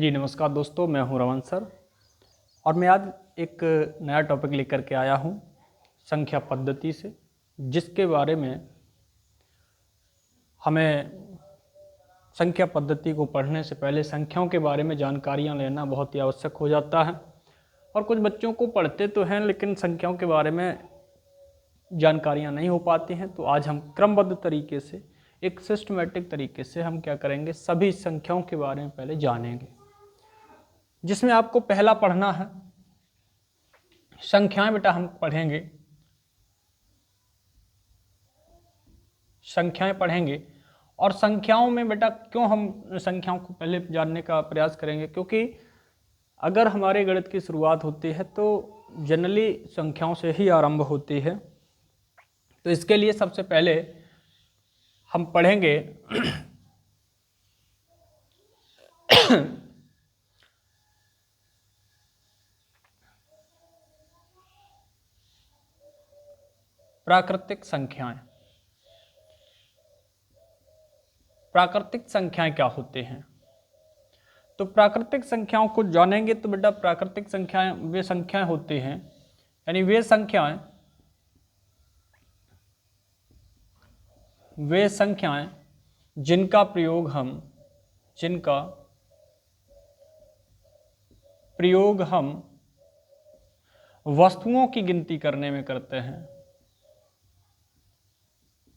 जी नमस्कार दोस्तों, मैं हूं रमन सर और मैं आज एक नया टॉपिक लेकर के आया हूं संख्या पद्धति से, जिसके बारे में हमें संख्या पद्धति को पढ़ने से पहले संख्याओं के बारे में जानकारियां लेना बहुत ही आवश्यक हो जाता है। और कुछ बच्चों को पढ़ते तो हैं लेकिन संख्याओं के बारे में जानकारियां नहीं हो पाती हैं। तो आज हम क्रमबद्ध तरीके से, एक सिस्टमेटिक तरीके से हम क्या करेंगे, सभी संख्याओं के बारे में पहले जानेंगे, जिसमें आपको पहला पढ़ना है संख्याएं। बेटा हम पढ़ेंगे संख्याएं पढ़ेंगे और संख्याओं में बेटा क्यों हम संख्याओं को पहले जानने का प्रयास करेंगे, क्योंकि अगर हमारे गणित की शुरुआत होती है तो जनरली संख्याओं से ही आरंभ होती है। तो इसके लिए सबसे पहले हम पढ़ेंगे प्राकृतिक संख्याएं। प्राकृतिक संख्याएं क्या होते हैं? तो प्राकृतिक संख्याओं को जानेंगे तो बेटा प्राकृतिक संख्याएं वे संख्याएं होती हैं, यानी वे संख्याएं जिनका प्रयोग हम वस्तुओं की गिनती करने में करते हैं।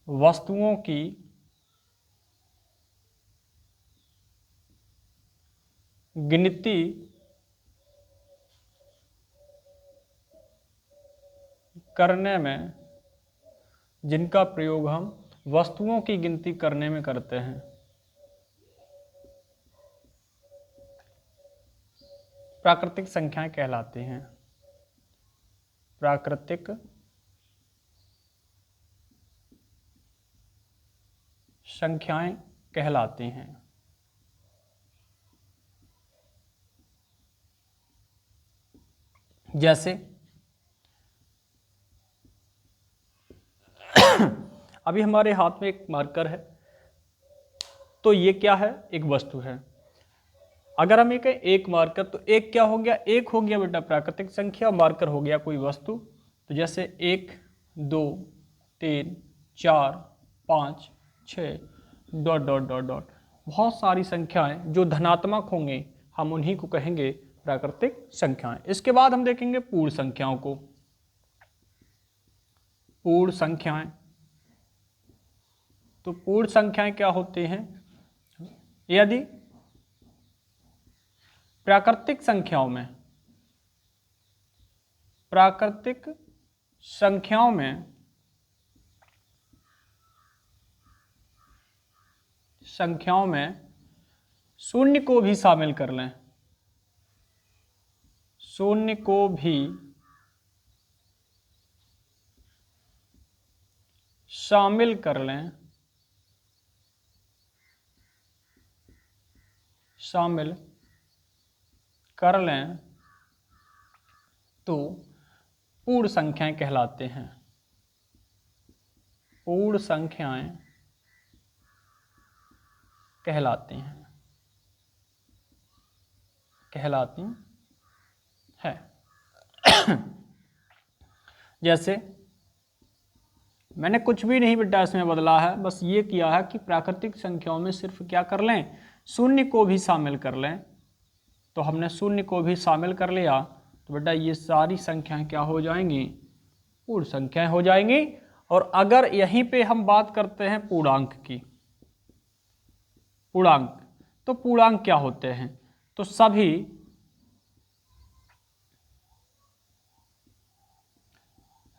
वस्तुओं की गिनती करने में, जिनका प्रयोग हम वस्तुओं की गिनती करने में करते हैं, प्राकृतिक संख्याएं कहलाती हैं। प्राकृतिक संख्याएं कहलाती हैं। जैसे अभी हमारे हाथ में एक मार्कर है, तो ये क्या है? एक वस्तु है। अगर हम ये कहें एक मार्कर, तो एक क्या हो गया? एक हो गया बेटा प्राकृतिक संख्या, मार्कर हो गया कोई वस्तु। तो जैसे 1 2 3 4 5 6 ... बहुत सारी संख्याएं जो धनात्मक होंगे हम उन्हीं को कहेंगे प्राकृतिक संख्याएं। इसके बाद हम देखेंगे पूर्ण संख्याओं को। पूर्ण संख्याएं, तो पूर्ण संख्याएं क्या होती हैं? यदि प्राकृतिक संख्याओं में शून्य को भी शामिल कर लें, शून्य को भी शामिल कर लें, तो पूर्ण संख्याएं कहलाते हैं। पूर्ण संख्याएं कहलाती हैं। जैसे मैंने कुछ भी नहीं बेटा इसमें बदला है, बस ये किया है कि प्राकृतिक संख्याओं में सिर्फ क्या कर लें, शून्य को भी शामिल कर लें। तो हमने शून्य को भी शामिल कर लिया, तो बेटा ये सारी संख्याएं क्या हो जाएंगी? पूर्ण संख्याएं हो जाएंगी। और अगर यहीं पे हम बात करते हैं पूर्णांक की, तो पूर्णांक क्या होते हैं? तो सभी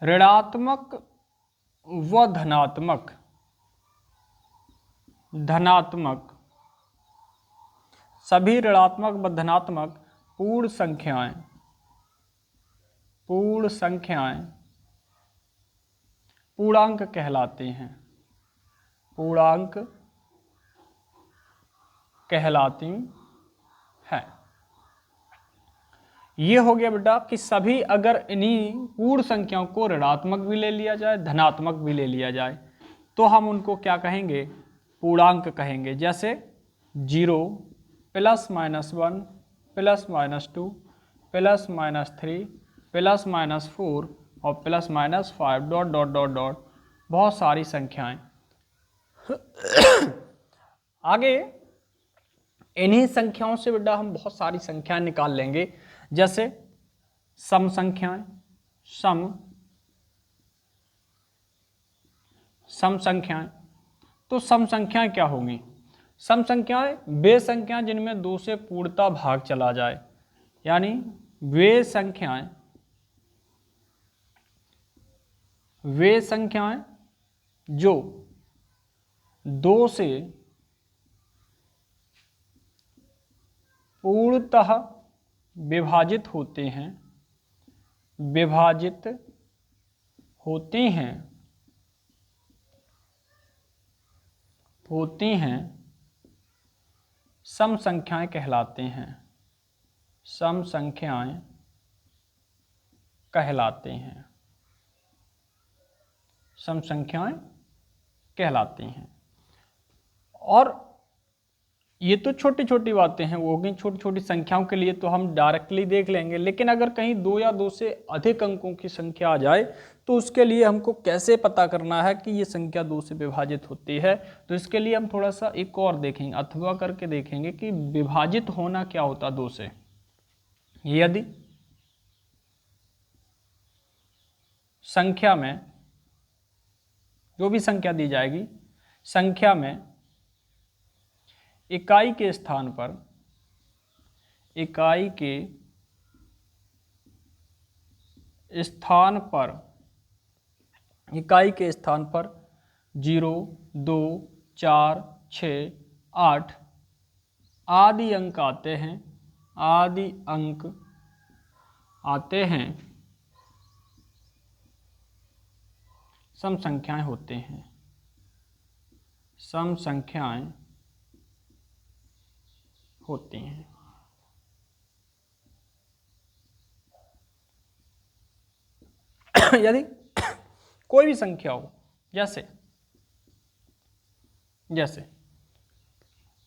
ऋणात्मक व धनात्मक सभी ऋणात्मक व धनात्मक पूर्ण संख्याएं पूर्णांक कहलाती हैं। पूर्णांक कहलाती हैं। ये हो गया बेटा कि सभी, अगर इन्हीं पूर्ण संख्याओं को ऋणात्मक भी ले लिया जाए, धनात्मक भी ले लिया जाए, तो हम उनको क्या कहेंगे? पूर्णांक कहेंगे। जैसे 0 +-1 plus minus 2 plus minus 3 plus minus 4 और plus minus 5 dot dot dot dot, बहुत सारी संख्याएं। आगे इन्हीं संख्याओं से बेटा हम बहुत सारी संख्याएं निकाल लेंगे, जैसे सम संख्याएं, सम संख्याएं। तो सम संख्याएं क्या होंगी? सम संख्याएं वे संख्याएं जिनमें 2 से पूर्णतः भाग चला जाए, यानी वे संख्याएं जो 2 से पूर्णतः विभाजित होते हैं, होती हैं सम संख्याएं कहलाते हैं, सम संख्याएं कहलाते हैं, सम संख्याएं कहलाती हैं। और ये तो छोटी छोटी बातें हैं, वो होगी छोटी छोटी संख्याओं के लिए तो हम डायरेक्टली देख लेंगे, लेकिन अगर कहीं 2 या 2 से अधिक अंकों की संख्या आ जाए तो उसके लिए हमको कैसे पता करना है कि ये संख्या 2 से विभाजित होती है। तो इसके लिए हम थोड़ा सा एक और देखेंगे, अथवा करके देखेंगे कि विभाजित होना क्या होता 2 से। यदि संख्या में, जो भी संख्या दी जाएगी, संख्या में इकाई के स्थान पर, इकाई के स्थान पर 0, 2, 4, 6, 8 आदि अंक आते हैं, आदि अंक आते हैं, सम संख्याएं होते हैं, सम संख्याएं होती हैं। यदि कोई भी संख्या हो, जैसे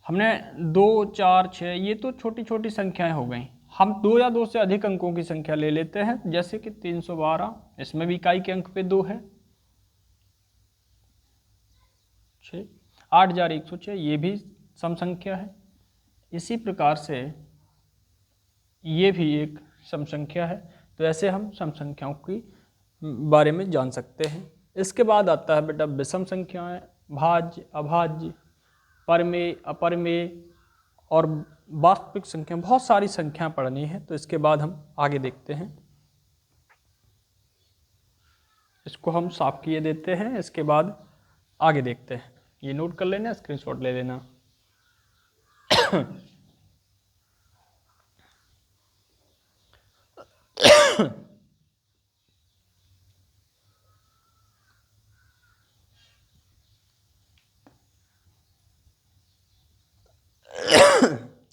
हमने 2, 4, 6, ये तो छोटी छोटी संख्याएं हो गई। हम 2 या 2 से अधिक अंकों की संख्या ले लेते हैं, जैसे कि 312, इसमें भी इकाई के अंक पे 2 है। 6, 8106, ये भी सम संख्या है। इसी प्रकार से ये भी एक सम संख्या है। तो ऐसे हम सम संख्याओं की बारे में जान सकते हैं। इसके बाद आता है बेटा विषम संख्याएं, भाज्य, अभाज्य, परमेय, अपरमेय और वास्तविक संख्या। बहुत सारी संख्याएं पढ़नी है, तो इसके बाद हम आगे देखते हैं। इसको हम साफ किए देते हैं, इसके बाद आगे देखते हैं। ये नोट कर लेना, स्क्रीनशॉट ले लेना।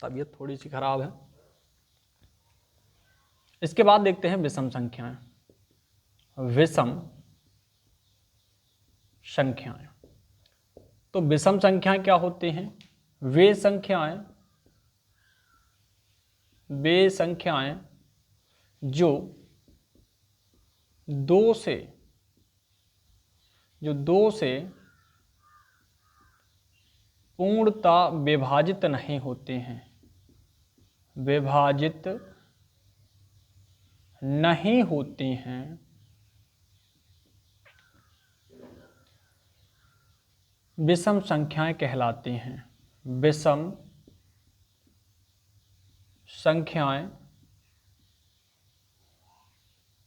तबीयत थोड़ी सी खराब है। इसके बाद देखते हैं विषम संख्याएं। विषम संख्याएं, तो विषम संख्याएं क्या होती हैं? वे संख्याएं जो 2 से पूर्णतः विभाजित नहीं होते हैं, विभाजित नहीं होती हैं, विषम संख्याएं कहलाती हैं। विषम संख्याएं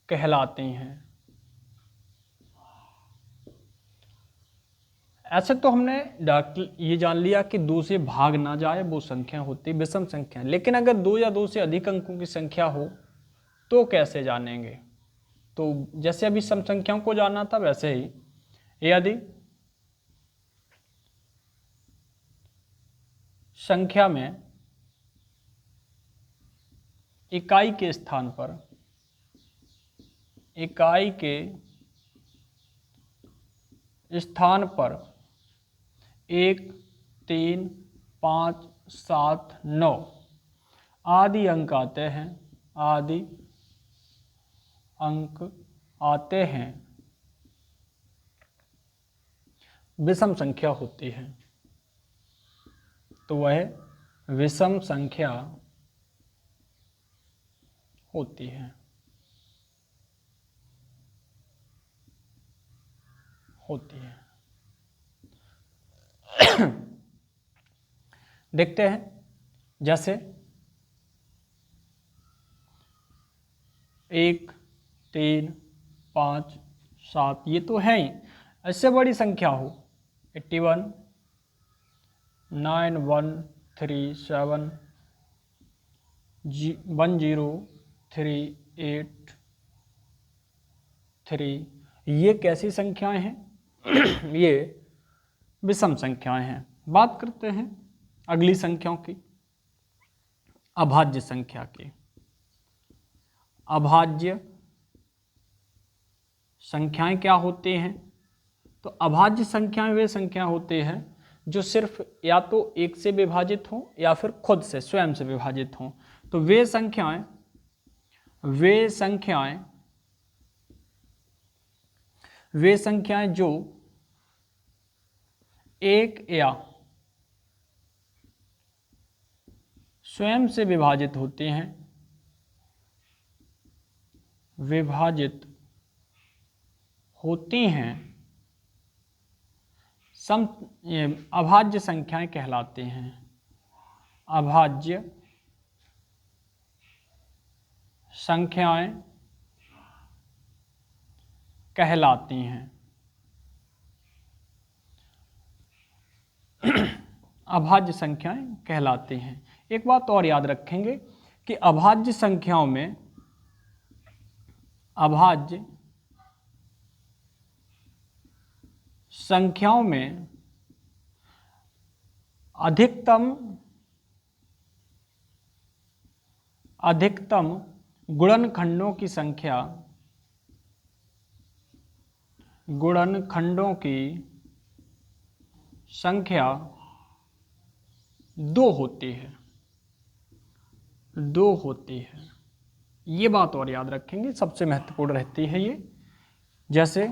कहलाती हैं। ऐसे तो हमने ये जान लिया कि 2 से भाग ना जाए वो संख्या होती विषम संख्या, लेकिन अगर 2 या 2 से अधिक अंकों की संख्या हो तो कैसे जानेंगे? तो जैसे अभी सम संख्याओं को जाना था, वैसे ही यदि संख्या में इकाई के स्थान पर, इकाई के स्थान पर 1, 3, 5, 7, 9 आदि अंक आते हैं, आदि अंक आते हैं, विषम संख्या होती है, तो वह विषम संख्या होती है, होती है। देखते हैं, जैसे 1, 3, 5, 7 ये तो है ही। इससे बड़ी संख्या हो 81, 9, 1, 3, 7, 1, 0, 3, 8, 3, ये कैसी संख्याएं हैं? ये विषम संख्याएं हैं। बात करते हैं अगली संख्याओं की, अभाज्य संख्या की। अभाज्य संख्याएं क्या होती हैं? तो अभाज्य संख्याएं वे संख्या होती हैं जो सिर्फ या तो एक से विभाजित हों या फिर खुद से स्वयं से विभाजित हों। तो वे संख्याएं जो एक या स्वयं से विभाजित होती हैं, विभाजित होती हैं, ये अभाज्य संख्याएं कहलाती हैं। अभाज्य संख्याएं कहलाती हैं। अभाज्य संख्याएं कहलाती हैं। एक बात और याद रखेंगे कि अभाज्य संख्याओं में अधिकतम गुणनखंडों की संख्या 2 होती है, 2 होती है। ये बात और याद रखेंगे, सबसे महत्वपूर्ण रहती है ये। जैसे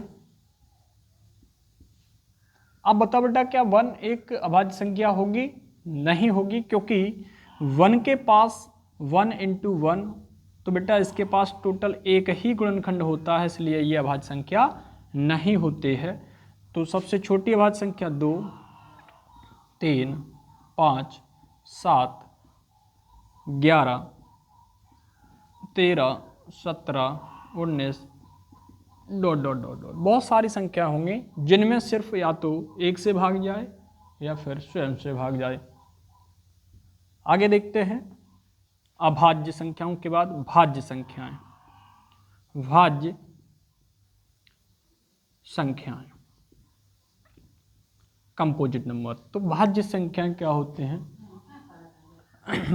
अब बताओ बेटा, क्या 1 एक अभाज्य संख्या होगी? नहीं होगी, क्योंकि 1 के पास 1 × 1, तो बेटा इसके पास टोटल एक ही गुणनखंड होता है, इसलिए ये अभाज्य संख्या नहीं होती है। तो सबसे छोटी अभाज्य संख्या 2, 3, 5, 7, 11, 13, 17, 19 ... बहुत सारी संख्या होंगी जिनमें सिर्फ या तो एक से भाग जाए या फिर स्वयं से भाग जाए। आगे देखते हैं अभाज्य संख्याओं के बाद भाज्य संख्याएं। भाज्य संख्याएं, कंपोजिट नंबर। तो भाज्य संख्याएं क्या होते हैं?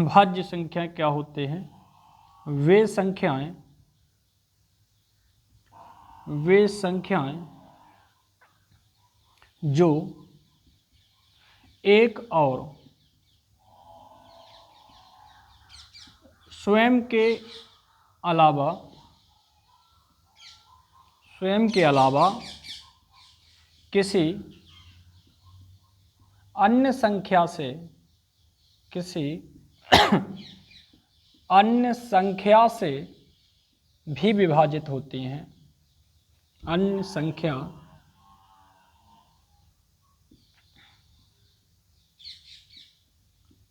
भाज्य संख्याएं क्या होते हैं? वे संख्याएं जो एक और स्वयं के अलावा किसी अन्य संख्या से भी विभाजित होती हैं। अन्य संख्या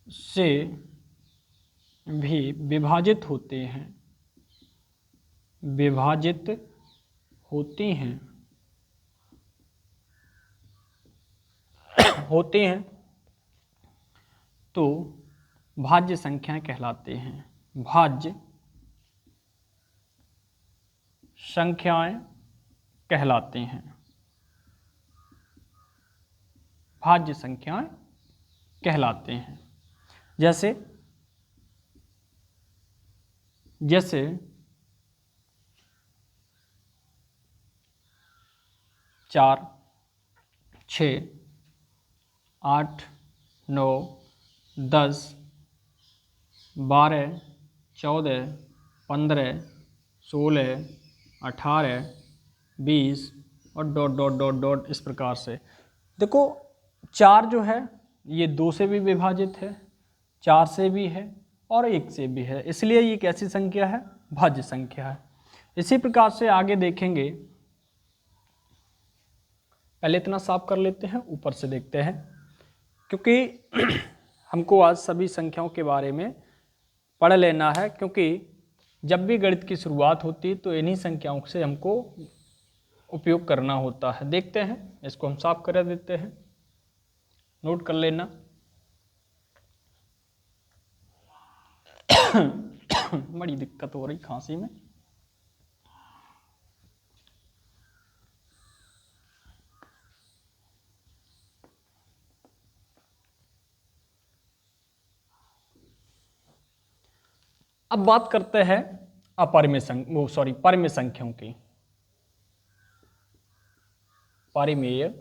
से भी विभाजित होते हैं, विभाजित होती हैं, तो भाज्य संख्याएं कहलाते हैं। भाज्य संख्याएं कहलाते हैं। भाज्य संख्याएं कहलाते हैं। जैसे 4, 6, 8, 9, 10, 12, 14, 15, 16, 18, 20 और डॉट डॉट डॉट डॉट इस प्रकार से। देखो 4 जो है ये 2 से भी विभाजित है, 4 से भी है और 1 से भी है, इसलिए ये कैसी संख्या है? भाज्य संख्या है। इसी प्रकार से आगे देखेंगे, पहले इतना साफ कर लेते हैं, ऊपर से देखते हैं, क्योंकि हमको आज सभी संख्याओं के बारे में पढ़ लेना है, क्योंकि जब भी गणित की शुरुआत होती है तो इन्हीं संख्याओं से हमको उपयोग करना होता है। देखते हैं, इसको हम साफ कर देते हैं, नोट कर लेना। बड़ी दिक्कत हो रही खांसी में। अब बात करते हैं परिमेय संख्याओं की। परिमेय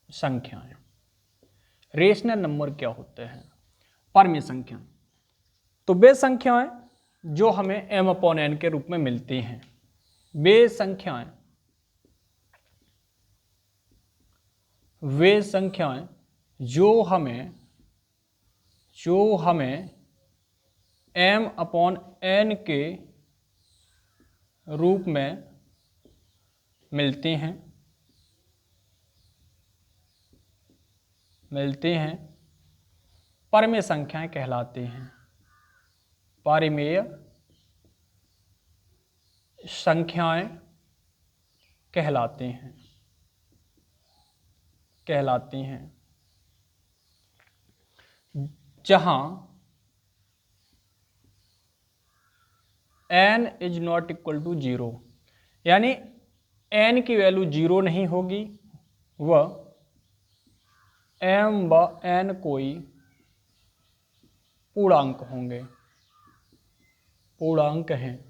संख्याएं, रेशनल नंबर क्या होते हैं? परिमेय संख्या तो वे संख्याएं जो हमें m/n के रूप में मिलती हैं, वे संख्याएं जो हमें m/n के रूप में मिलती हैं परिमेय संख्याएं कहलाती हैं। परिमेय संख्याएं कहलाती हैं जहां n is not equal to 0, यानी n की वैल्यू 0 नहीं होगी, वह m/n कोई पूर्णांक होंगे, पूर्णांक हैं।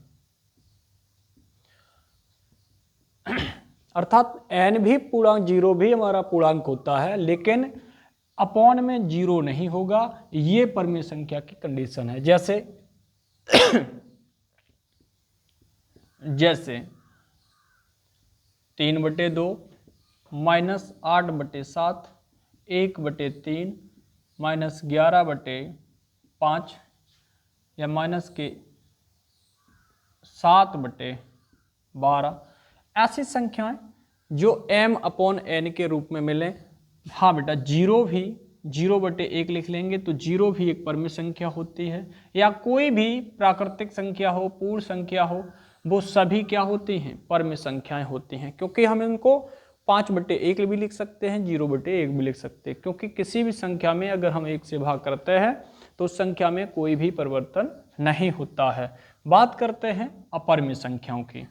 अर्थात n भी पूर्णांक, 0 भी हमारा पूर्णांक होता है, लेकिन अपॉन में 0 नहीं होगा। ये परिमेय संख्या की कंडीशन है। जैसे 3/2 -8/7 1/3 -11/5 या -7/12, ऐसी संख्याएं जो m/n के रूप में मिले। हाँ बेटा, 0/1 लिख लेंगे तो 0 भी एक परिमेय संख्या होती है, या कोई भी प्राकृतिक संख्या हो, पूर्ण संख्या हो, वो सभी क्या होती हैं? परिमेय संख्याएं होती हैं, क्योंकि हम इनको 5/1 भी लिख सकते हैं, 0/1 भी लिख सकते हैं, क्योंकि किसी भी संख्या में अगर हम 1 से भाग करते हैं तो उस संख्या में कोई भी परिवर्तन नहीं होता है। बात करते हैं अपरिमेय संख्याओं की।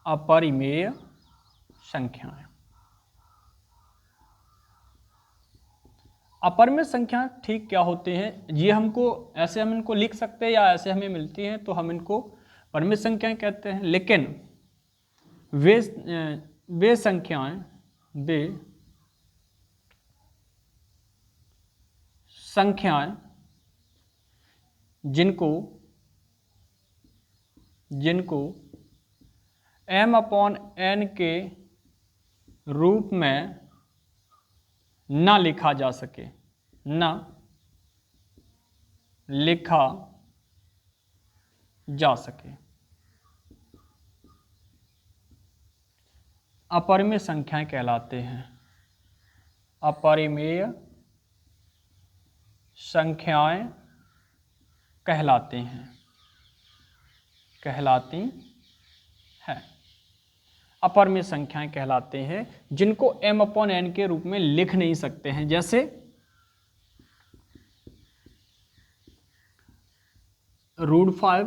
अपरिमेय संख्याएं, अपरिमेय संख्या ठीक क्या होते हैं? ये हमको ऐसे हम इनको लिख सकते हैं, या ऐसे हमें मिलती हैं तो हम इनको परिमेय संख्याएं कहते हैं। लेकिन वे संख्याएं जिनको m/n के रूप में न लिखा जा सके, अपरिमेय संख्याएं कहलाते हैं। अपरिमेय संख्याएं कहलाती हैं। अपरिमेय संख्याएं कहलाते हैं जिनको m/n के रूप में लिख नहीं सकते हैं। जैसे √5,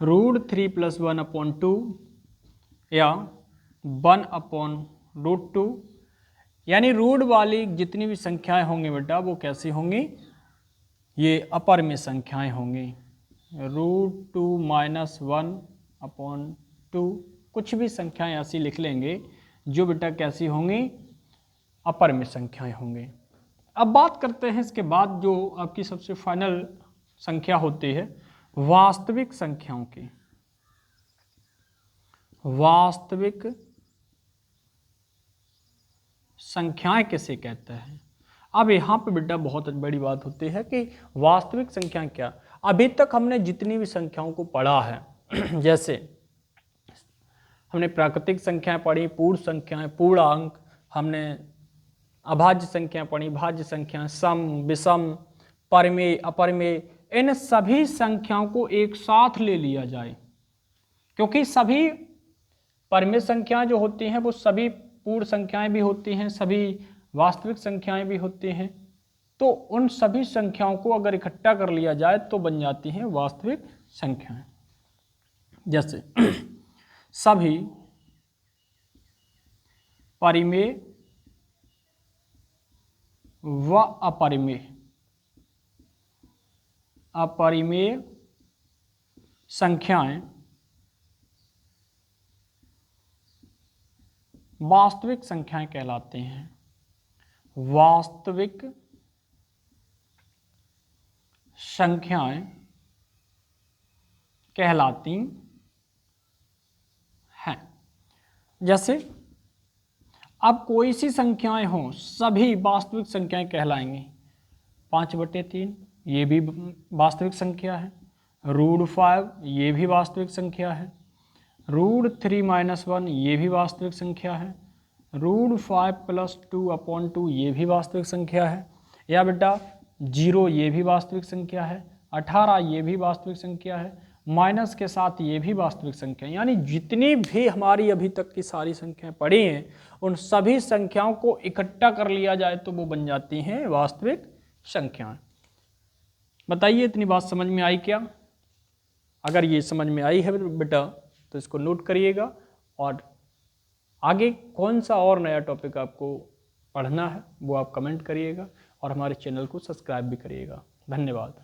√3 + 1/2 या 1/√2, यानी रूट वाली जितनी भी संख्याएं होंगी बेटा वो कैसी होंगी? ये अपरिमेय संख्याएं होंगी। √2 - 1/2, कुछ भी संख्याएं ऐसी लिख लेंगे जो बेटा कैसी होंगी, अपरिमित संख्याएं होंगी। अब बात करते हैं इसके बाद जो आपकी सबसे फाइनल संख्या होती है वास्तविक संख्याओं की। वास्तविक संख्याएं किसे कहते हैं? अब यहाँ पे बेटा बहुत बड़ी बात होती है कि वास्तविक संख्याएं क्या। अभी तक हमने जितनी भी संख्याओं को पढ़ा है जैसे हमने प्राकृतिक संख्याएं पढ़ी, पूर्ण संख्याएं, पूर्णांक, हमने अभाज्य संख्याएं पढ़ी, भाज्य संख्याएं, सम, विषम, परिमेय, अपरिमेय, इन सभी संख्याओं को एक साथ ले लिया जाए, क्योंकि सभी परिमेय संख्याएं जो होती हैं वो सभी पूर्ण संख्याएं भी होती हैं, सभी वास्तविक संख्याएं भी होती हैं। तो उन सभी संख्याओं को अगर इकट्ठा कर लिया जाए तो बन जाती हैं वास्तविक संख्याएं। जैसे सभी परिमेय व अपरिमेय संख्याएं वास्तविक संख्याएं कहलाती हैं। वास्तविक संख्याएं कहलाती हैं। जैसे अब कोई सी संख्याएं हों सभी वास्तविक संख्याएं कहलाएंगी। 5/3 ये भी वास्तविक संख्या है, √5 ये भी वास्तविक संख्या है, √3 - 1 ये भी वास्तविक संख्या है, √5 + 2/2 ये भी वास्तविक संख्या है, या बेटा 0 ये भी वास्तविक संख्या है, 18 ये भी वास्तविक संख्या है, माइनस के साथ ये भी वास्तविक संख्या है। यानी जितनी भी हमारी अभी तक की सारी संख्याएं पढ़ी हैं उन सभी संख्याओं को इकट्ठा कर लिया जाए तो वो बन जाती हैं वास्तविक संख्याएं। बताइए इतनी बात समझ में आई क्या? अगर ये समझ में आई है बेटा तो इसको नोट करिएगा, और आगे कौन सा और नया टॉपिक आपको पढ़ना है वो आप कमेंट करिएगा, और हमारे चैनल को सब्सक्राइब भी करिएगा। धन्यवाद।